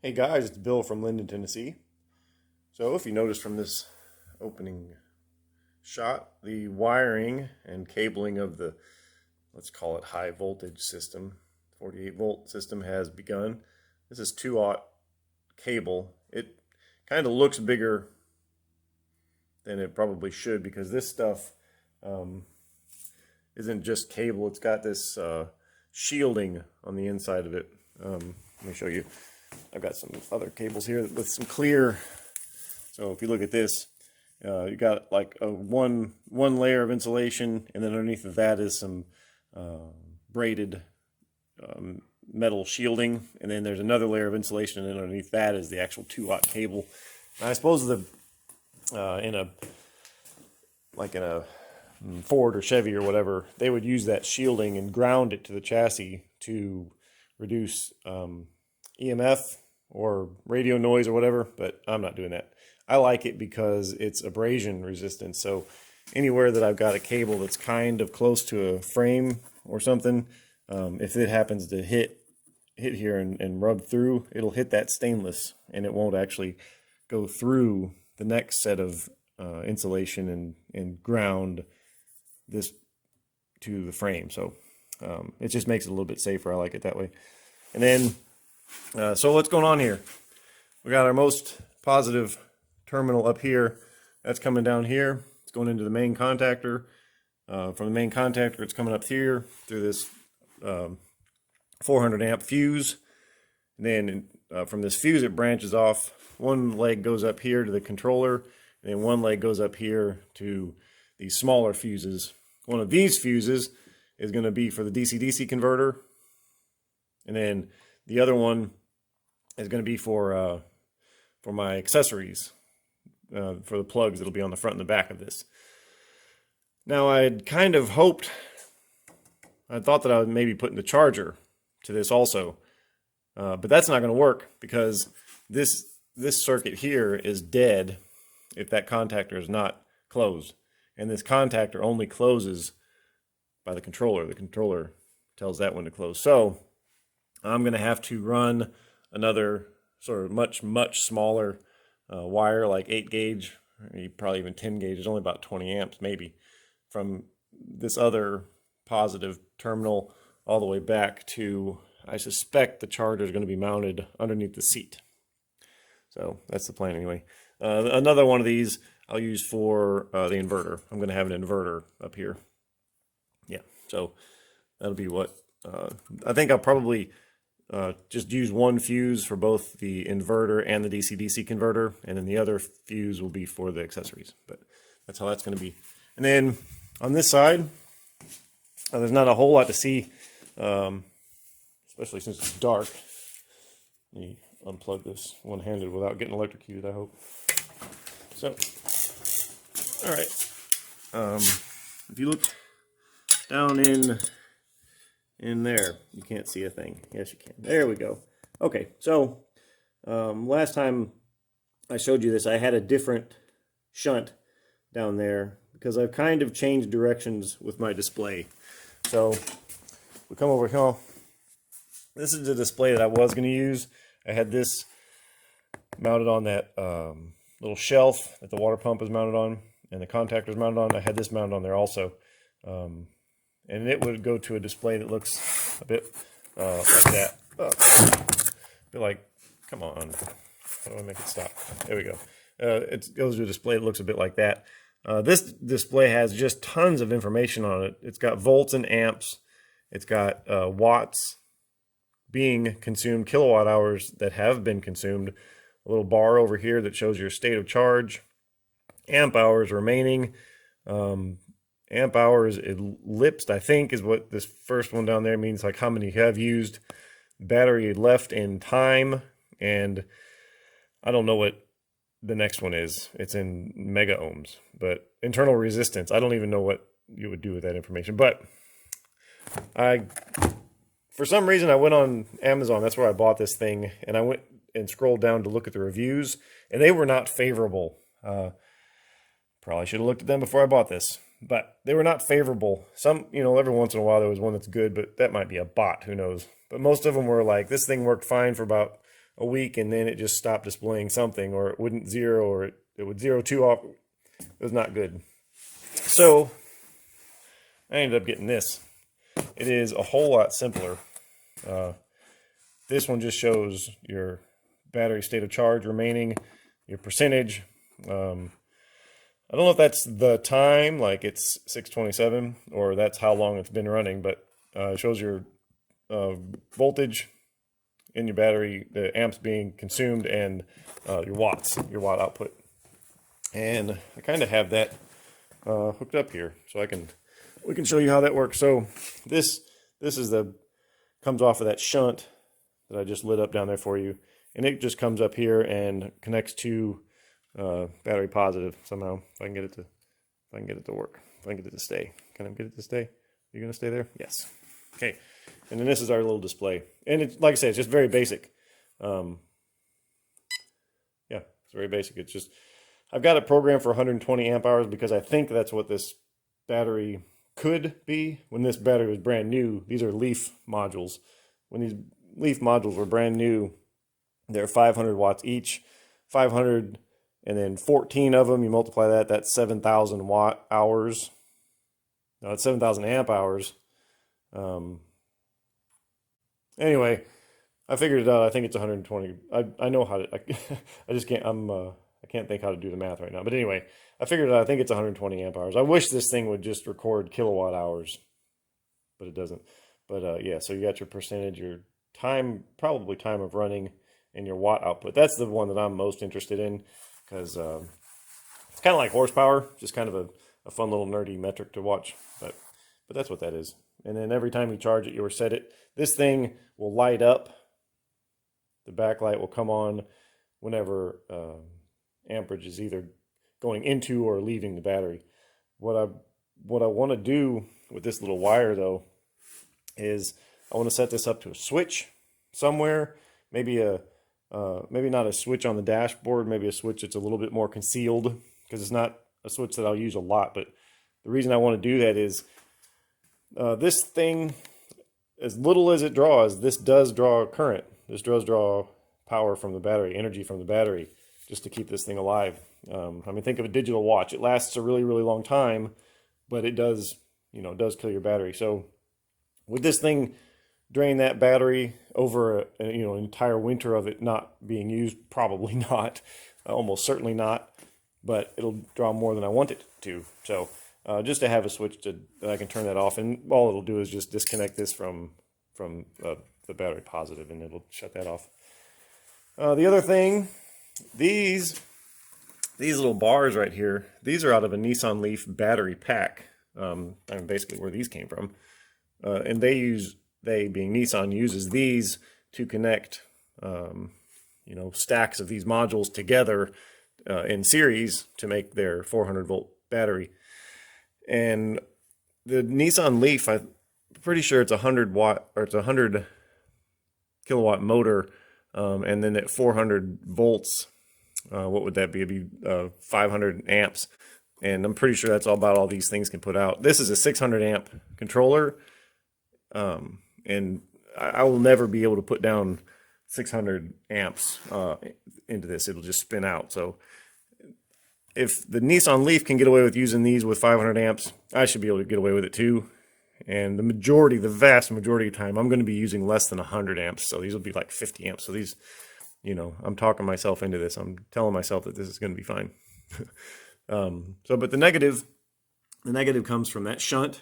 Hey guys, it's Bill from Linden, Tennessee. So if you notice from this opening shot, the wiring and cabling of the, let's call it high voltage system, 48 volt system has begun. This is 2-aught cable. It kind of looks bigger than it probably should because this stuff isn't just cable. It's got this shielding on the inside of it. Let me show you. I've got some other cables here with some clear. So if you look at this, you got like a one layer of insulation, and then underneath of that is some braided metal shielding, and then there's another layer of insulation, and then underneath that is the actual 2-aught cable. And I suppose in a Ford or Chevy or whatever, they would use that shielding and ground it to the chassis to reduce EMF or radio noise or whatever, but I'm not doing that. I like it because it's abrasion resistant. So anywhere that I've got a cable that's kind of close to a frame or something, if it happens to hit here and rub through, it'll hit that stainless and it won't actually go through the next set of insulation and ground this to the frame. So it just makes it a little bit safer. I like it that way. And then so what's going on here? We got our most positive terminal up here. That's coming down here. It's going into the main contactor. From the main contactor, it's coming up here through this 400 amp fuse. And then from this fuse, it branches off. One leg goes up here to the controller, and then one leg goes up here to these smaller fuses. One of these fuses is going to be for the DC-DC converter, and then the other one is going to be for my accessories, for the plugs that'll be on the front and the back of this. Now, I'd kind of hoped, I thought that I would maybe put in the charger to this also, but that's not going to work because this circuit here is dead if that contactor is not closed, and this contactor only closes by the controller. The controller tells that when to close. So I'm going to have to run another sort of much smaller wire, like 8 gauge, or probably even 10 gauge. It's only about 20 amps maybe, from this other positive terminal all the way back to, I suspect the charger is going to be mounted underneath the seat. So that's the plan anyway. Another one of these I'll use for the inverter. I'm going to have an inverter up here. Yeah, so that'll be what, I think I'll probably just use one fuse for both the inverter and the DC-DC converter, and then the other fuse will be for the accessories. But that's how that's going to be. And then on this side, there's not a whole lot to see, especially since it's dark. Let me unplug this one-handed without getting electrocuted, I hope. So, all right. If you look down in there, you can't see a thing. Yes, you can. There we go. Okay, so last time I showed you this, I had a different shunt down there because I've kind of changed directions with my display. So we come over here. This is the display that I was going to use. I had this mounted on that little shelf that the water pump is mounted on and the contactor is mounted on. I had this mounted on there also. And it would go to a display that looks a bit like that. A bit like, come on, how do I make it stop? There we go. It goes to a display that looks a bit like that. This display has just tons of information on it. It's got volts and amps. It's got watts being consumed, kilowatt hours that have been consumed. A little bar over here that shows your state of charge. Amp hours remaining. Amp hours ellipsed, I think, is what this first one down there means, like how many you have used. Battery left in time, and I don't know what the next one is. It's in mega ohms, but internal resistance, I don't even know what you would do with that information. But for some reason, I went on Amazon. That's where I bought this thing, and I went and scrolled down to look at the reviews, and they were not favorable. Probably should have looked at them before I bought this. But they were not favorable. Some, every once in a while there was one that's good, but that might be a bot, who knows. But most of them were like, this thing worked fine for about a week, and then it just stopped displaying something, or it wouldn't zero, or it would zero two off. It was not good. So I ended up getting this. It is a whole lot simpler. This one just shows your battery state of charge remaining, your percentage. I don't know if that's the time, like it's 6:27, or that's how long it's been running, but it shows your voltage in your battery, the amps being consumed, and your watts, your watt output. And I kind of have that hooked up here, so we can show you how that works. So this is comes off of that shunt that I just lit up down there for you, and it just comes up here and connects to battery positive somehow. If I can get it to work, if I can get it to stay. Can I get it to stay? You gonna stay there? Yes. Okay. And then this is our little display, and it's, like I said, it's just very basic. Yeah, it's very basic. It's just, I've got it programmed for 120 amp hours because I think that's what this battery could be. When this battery was brand new, these are Leaf modules. When these Leaf modules were brand new, they're 500 watts each. 500, and then 14 of them, you multiply that, that's 7,000 watt hours. No, it's 7,000 amp hours. Anyway, I figured it out. I think it's 120. I know how to, I just can't, I can't think how to do the math right now. But anyway, I figured it out. I think it's 120 amp hours. I wish this thing would just record kilowatt hours, but it doesn't. But yeah, so you got your percentage, your time, probably time of running, and your watt output. That's the one that I'm most interested in, because it's kind of like horsepower, just kind of a fun little nerdy metric to watch. But that's what that is. And then every time you charge it, you reset it. This thing will light up. The backlight will come on whenever amperage is either going into or leaving the battery. What I want to do with this little wire, though, is I want to set this up to a switch somewhere. Maybe maybe not a switch on the dashboard. Maybe a switch that's a little bit more concealed, because it's not a switch that I'll use a lot. But the reason I want to do that is this thing, as little as it draws, this does draw current. This does draw power from the battery, energy from the battery, just to keep this thing alive. I mean, think of a digital watch. It lasts a really, really long time, but it does, does kill your battery. So would this thing drain that battery over an entire winter of it not being used? Probably not. Almost certainly not. But it'll draw more than I want it to. So just to have a switch that I can turn that off, and all it'll do is just disconnect this from the battery positive, and it'll shut that off. The other thing, these little bars right here, these are out of a Nissan Leaf battery pack. I mean, basically where these came from. And they being Nissan, uses these to connect, stacks of these modules together in series to make their 400 volt battery. And the Nissan Leaf, I'm pretty sure it's 100 watt, or it's 100 kilowatt motor, and then at 400 volts, what would that be? It'd be 500 amps. And I'm pretty sure that's about all these things can put out. This is a 600 amp controller, and I will never be able to put down 600 amps into this. It'll just spin out. So if the Nissan Leaf can get away with using these with 500 amps, I should be able to get away with it too. And the vast majority of the time, I'm going to be using less than 100 amps. So these will be like 50 amps. So these, I'm talking myself into this. I'm telling myself that this is going to be fine. But the negative comes from that shunt,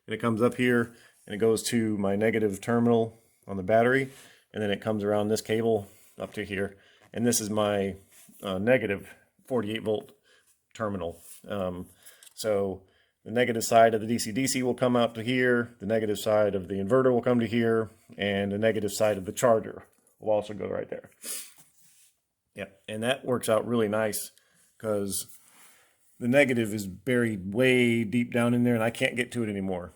and it comes up here, and it goes to my negative terminal on the battery, and then it comes around this cable up to here, and this is my negative 48 volt terminal. So the negative side of the DC-DC will come out to here, the negative side of the inverter will come to here, and the negative side of the charger will also go right there. Yeah, and that works out really nice, because the negative is buried way deep down in there, and I can't get to it anymore.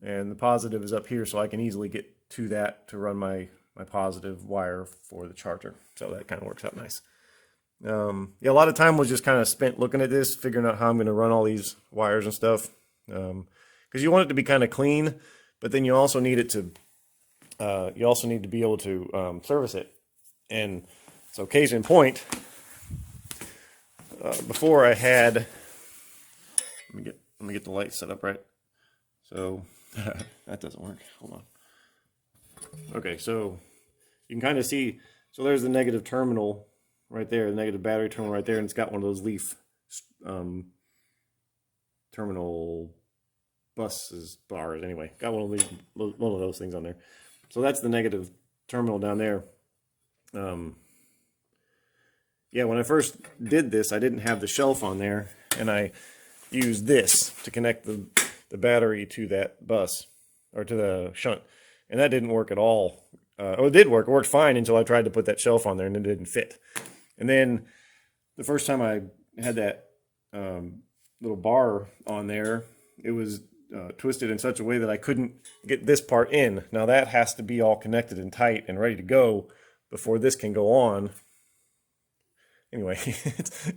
And the positive is up here, so I can easily get to that to run my positive wire for the charger. So that kind of works out nice. Yeah, a lot of time was just kind of spent looking at this, figuring out how I'm going to run all these wires and stuff. Because you want it to be kind of clean, but then you also need it to, you also need to be able to service it. And so case in point, before I had, let me get the light set up right. So that doesn't work. Hold on. Okay, so you can kind of see, so there's the negative terminal right there, the negative battery terminal right there, and it's got one of those leaf terminal buses, bars, anyway. Got one of those things on there. So that's the negative terminal down there. Yeah, when I first did this, I didn't have the shelf on there, and I used this to connect the battery to that bus, or to the shunt, and that didn't work at all. Oh, it did work. It worked fine until I tried to put that shelf on there, and it didn't fit. And then the first time I had that little bar on there, it was twisted in such a way that I couldn't get this part in. Now that has to be all connected and tight and ready to go before this can go on. Anyway,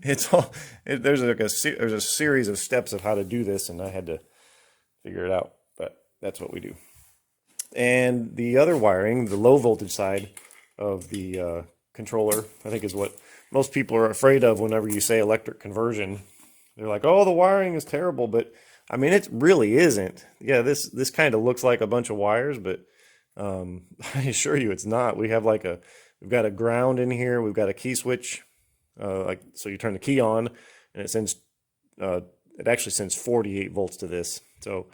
there's a series of steps of how to do this, and I had to figure it out, but that's what we do. And the other wiring, the low voltage side of the controller, I think is what most people are afraid of whenever you say electric conversion. They're like, oh, the wiring is terrible, but I mean, it really isn't. Yeah, this kind of looks like a bunch of wires, but I assure you it's not. We've got a ground in here, we've got a key switch, so you turn the key on, and it actually sends 48 volts to this. So,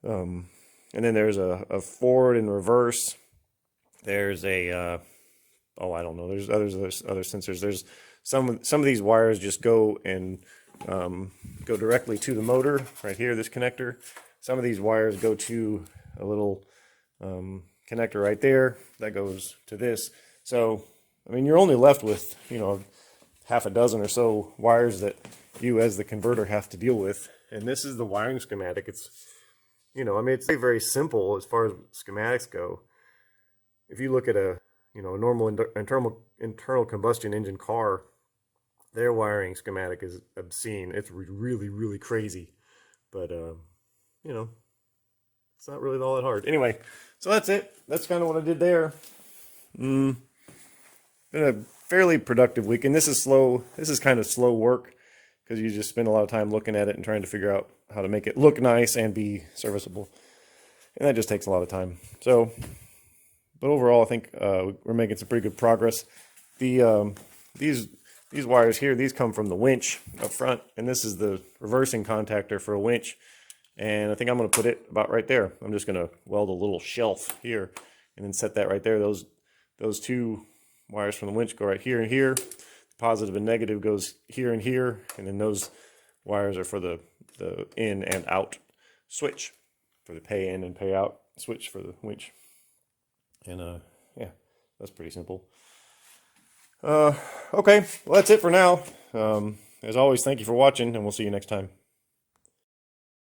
and then there's a forward and reverse. There's a I don't know. There's other sensors. There's some of these wires just go and go directly to the motor right here. This connector. Some of these wires go to a little connector right there that goes to this. So, I mean, you're only left with, half a dozen or so wires that you as the converter have to deal with. And this is the wiring schematic. It's, I mean, it's very, very simple as far as schematics go. If you look at a, normal internal combustion engine car, their wiring schematic is obscene. It's really, really crazy. But, it's not really all that hard. Anyway, so that's it. That's kind of what I did there. Been a fairly productive week, and this is slow. This is kind of slow work because you just spend a lot of time looking at it and trying to figure out how to make it look nice and be serviceable, and that just takes a lot of time. So, but overall, I think we're making some pretty good progress. These wires here, these come from the winch up front, and this is the reversing contactor for a winch. And I think I'm going to put it about right there. I'm just going to weld a little shelf here and then set that right there. Those two wires from the winch go right here and here. Positive and negative goes here and here. And then those wires are for the in and out switch, for the pay in and pay out switch for the winch. And yeah, that's pretty simple. Okay, well, that's it for now. As always, thank you for watching, and we'll see you next time.